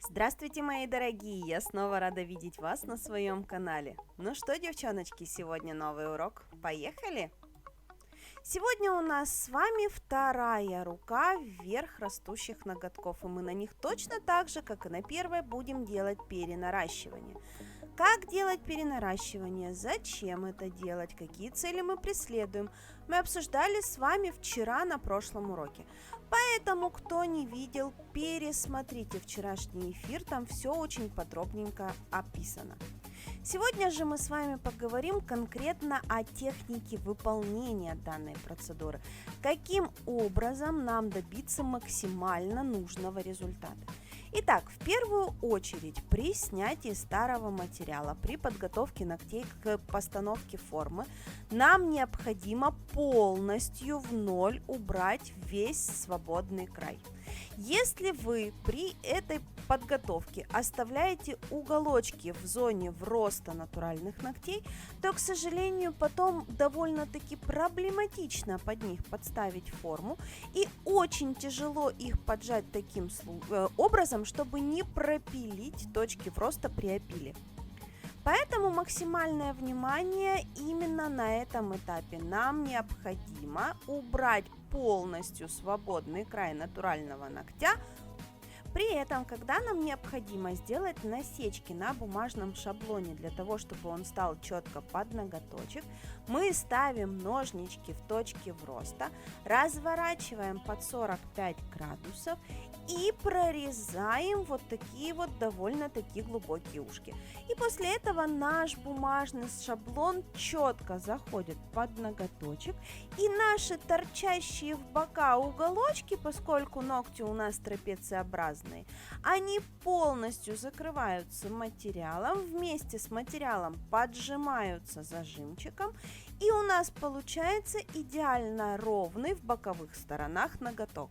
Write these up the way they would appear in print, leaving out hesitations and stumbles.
Здравствуйте, мои дорогие! Я снова рада видеть вас на своем канале. Ну что, девчоночки, сегодня новый урок. Поехали! Сегодня у нас с вами вторая рука вверх растущих ноготков, и мы на них точно так же, как и на первой, будем делать перенаращивание. Как делать перенаращивание, зачем это делать, какие цели мы преследуем, мы обсуждали с вами вчера на прошлом уроке. Поэтому, кто не видел, пересмотрите вчерашний эфир, там все очень подробненько описано. Сегодня же мы с вами поговорим конкретно о технике выполнения данной процедуры. Каким образом нам добиться максимально нужного результата. Итак, в первую очередь при снятии старого материала, при подготовке ногтей к постановке формы, нам необходимо полностью в ноль убрать весь свободный край. Если вы при этой подготовке оставляете уголочки в зоне роста натуральных ногтей, то, к сожалению, потом довольно-таки проблематично под них подставить форму и очень тяжело их поджать таким образом, чтобы не пропилить точки роста при опиле. Поэтому максимальное внимание именно на этом этапе. Нам необходимо убрать полностью свободный край натурального ногтя. При этом, когда нам необходимо сделать насечки на бумажном шаблоне для того, чтобы он стал четко под ноготочек, мы ставим ножнички в точке роста, разворачиваем под 45 градусов и прорезаем вот такие вот довольно-таки глубокие ушки. И после этого наш бумажный шаблон четко заходит под ноготочек, и наши торчащие в бока уголочки, поскольку ногти у нас трапециобразные, они полностью закрываются материалом, вместе с материалом поджимаются зажимчиком, и у нас получается идеально ровный в боковых сторонах ноготок.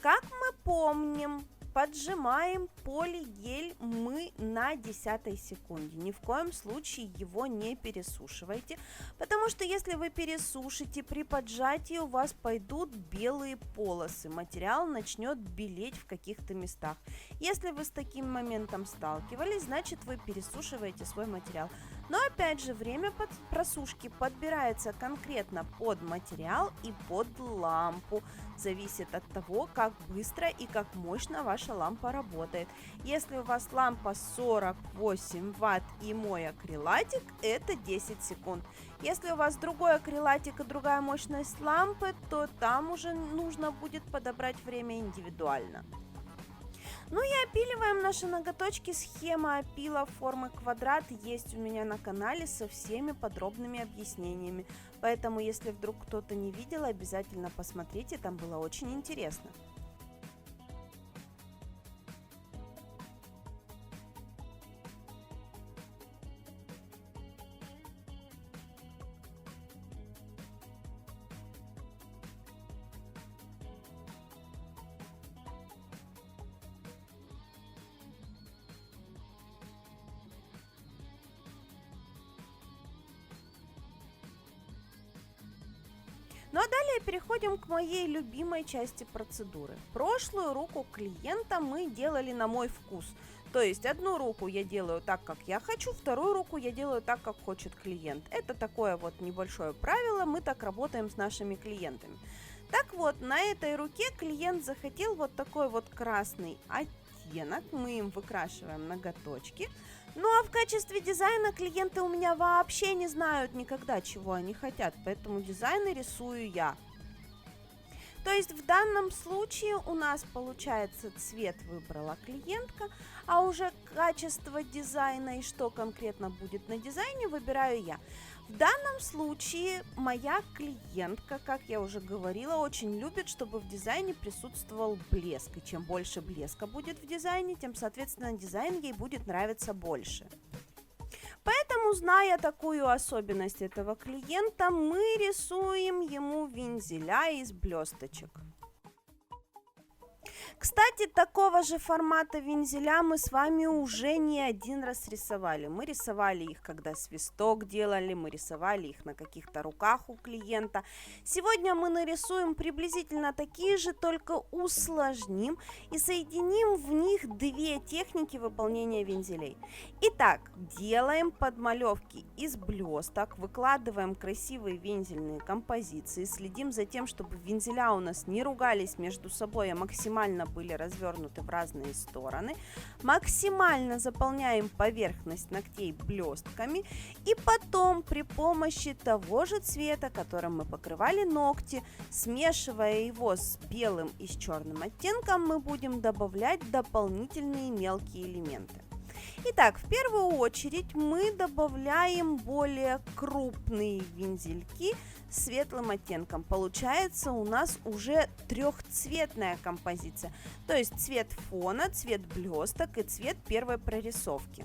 Как мы помним, поджимаем полигель мы на 10 секунде. Ни в коем случае его не пересушивайте, потому что если вы пересушите, при поджатии у вас пойдут белые полосы, материал начнет белеть в каких-то местах. Если вы с таким моментом сталкивались, значит вы пересушиваете свой материал. Но опять же, время просушки подбирается конкретно под материал и под лампу. Зависит от того, как быстро и как мощно ваша лампа работает. Если у вас лампа 48 Вт и мой акрилатик, это 10 секунд. Если у вас другой акрилатик и другая мощность лампы, то там уже нужно будет подобрать время индивидуально. Ну и опиливаем наши ноготочки. Схема опила формы квадрат есть у меня на канале со всеми подробными объяснениями. Поэтому, если вдруг кто-то не видел, обязательно посмотрите, там было очень интересно. Ну а далее переходим к моей любимой части процедуры. Прошлую руку клиента мы делали на мой вкус. То есть одну руку я делаю так, как я хочу, вторую руку я делаю так, как хочет клиент. Это такое вот небольшое правило, мы так работаем с нашими клиентами. Так вот, на этой руке клиент захотел вот такой вот красный оттенок, мы им выкрашиваем ноготочки. Ну а в качестве дизайна клиенты у меня вообще не знают никогда, чего они хотят, поэтому дизайны рисую я. То есть в данном случае у нас получается цвет выбрала клиентка, а уже качество дизайна и что конкретно будет на дизайне выбираю я. В данном случае моя клиентка, как я уже говорила, очень любит, чтобы в дизайне присутствовал блеск. И чем больше блеска будет в дизайне, тем, соответственно, дизайн ей будет нравиться больше. Поэтому, зная такую особенность этого клиента, мы рисуем ему вензеля из блесточек. Кстати, такого же формата вензеля мы с вами уже не один раз рисовали. Мы рисовали их, когда свисток делали, мы рисовали их на каких-то руках у клиента. Сегодня мы нарисуем приблизительно такие же, только усложним и соединим в них две техники выполнения вензелей. Итак, делаем подмалевки из блесток, выкладываем красивые вензельные композиции, следим за тем, чтобы вензеля у нас не ругались между собой, а максимально были развернуты в разные стороны. Максимально заполняем поверхность ногтей блестками и потом при помощи того же цвета, которым мы покрывали ногти, смешивая его с белым и с черным оттенком, мы будем добавлять дополнительные мелкие элементы. Итак, в первую очередь мы добавляем более крупные вензельки с светлым оттенком. Получается у нас уже трехцветная композиция, то есть цвет фона, цвет блесток и цвет первой прорисовки.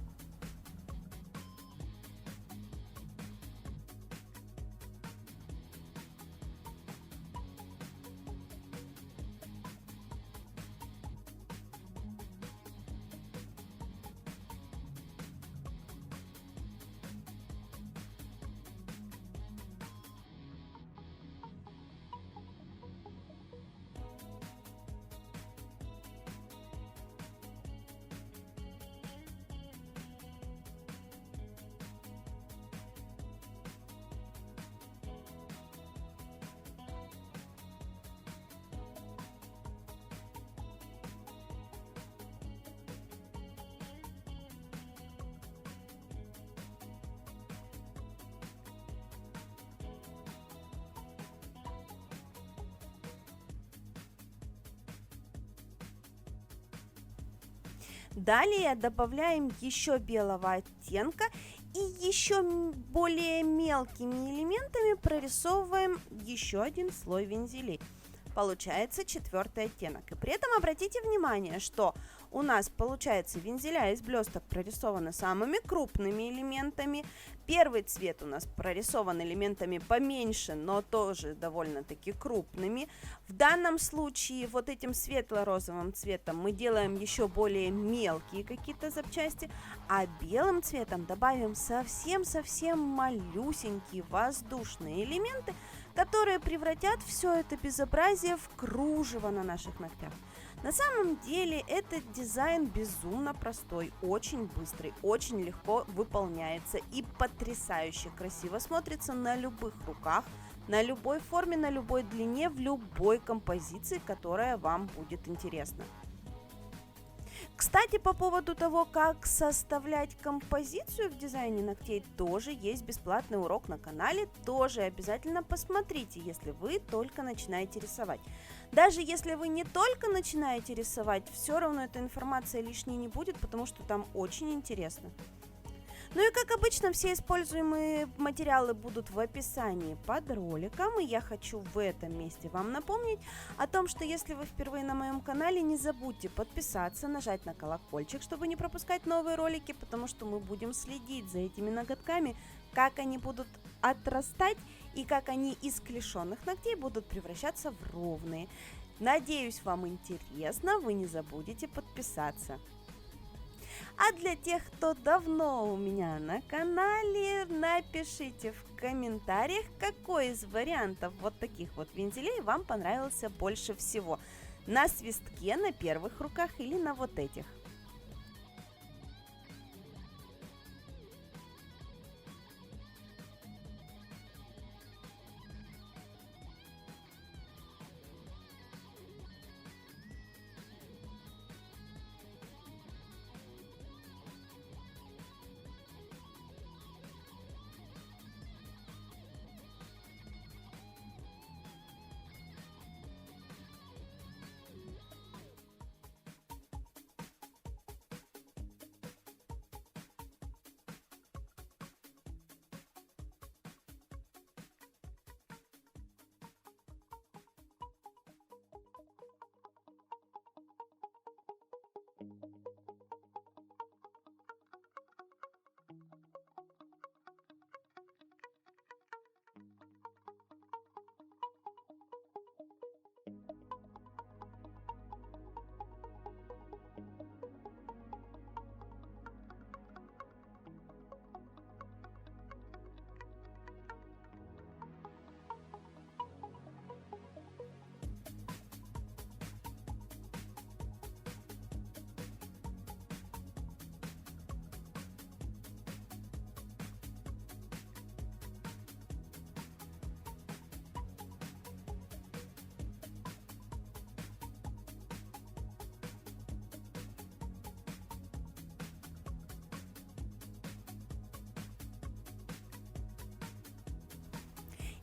Далее добавляем еще белого оттенка и еще более мелкими элементами прорисовываем еще один слой вензелей. Получается четвертый оттенок. И при этом обратите внимание, что у нас получается вензеля из блесток прорисованы самыми крупными элементами. Первый цвет у нас прорисован элементами поменьше, но тоже довольно-таки крупными. В данном случае вот этим светло-розовым цветом мы делаем еще более мелкие какие-то запчасти, а белым цветом добавим совсем-совсем малюсенькие воздушные элементы, которые превратят все это безобразие в кружево на наших ногтях. На самом деле этот дизайн безумно простой, очень быстрый, очень легко выполняется и потрясающе красиво смотрится на любых руках, на любой форме, на любой длине, в любой композиции, которая вам будет интересна. Кстати, по поводу того, как составлять композицию в дизайне ногтей, тоже есть бесплатный урок на канале, тоже обязательно посмотрите, если вы только начинаете рисовать. Даже если вы не только начинаете рисовать, все равно эта информация лишней не будет, потому что там очень интересно. Ну и как обычно, все используемые материалы будут в описании под роликом, и я хочу в этом месте вам напомнить о том, что если вы впервые на моем канале, не забудьте подписаться, нажать на колокольчик, чтобы не пропускать новые ролики, потому что мы будем следить за этими ноготками, как они будут отрастать и как они из клешенных ногтей будут превращаться в ровные. Надеюсь, вам интересно, вы не забудете подписаться. А для тех, кто давно у меня на канале, напишите в комментариях, какой из вариантов вот таких вот вензелей вам понравился больше всего. На свистке, на первых руках или на вот этих.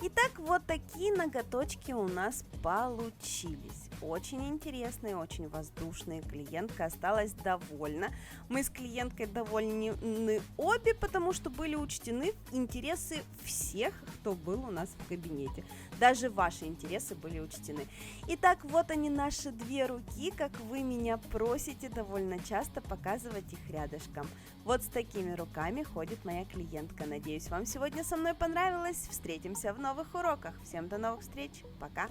Итак, вот такие ноготочки у нас получились. Очень интересные, очень воздушные. Клиентка осталась довольна. Мы с клиенткой довольны обе, потому что были учтены интересы всех, кто был у нас в кабинете. Даже ваши интересы были учтены. Итак, вот они, наши две руки, как вы меня просите довольно часто показывать их рядышком. Вот с такими руками ходит моя клиентка. Надеюсь, вам сегодня со мной понравилось. Встретимся в новых уроках. Всем до новых встреч. Пока!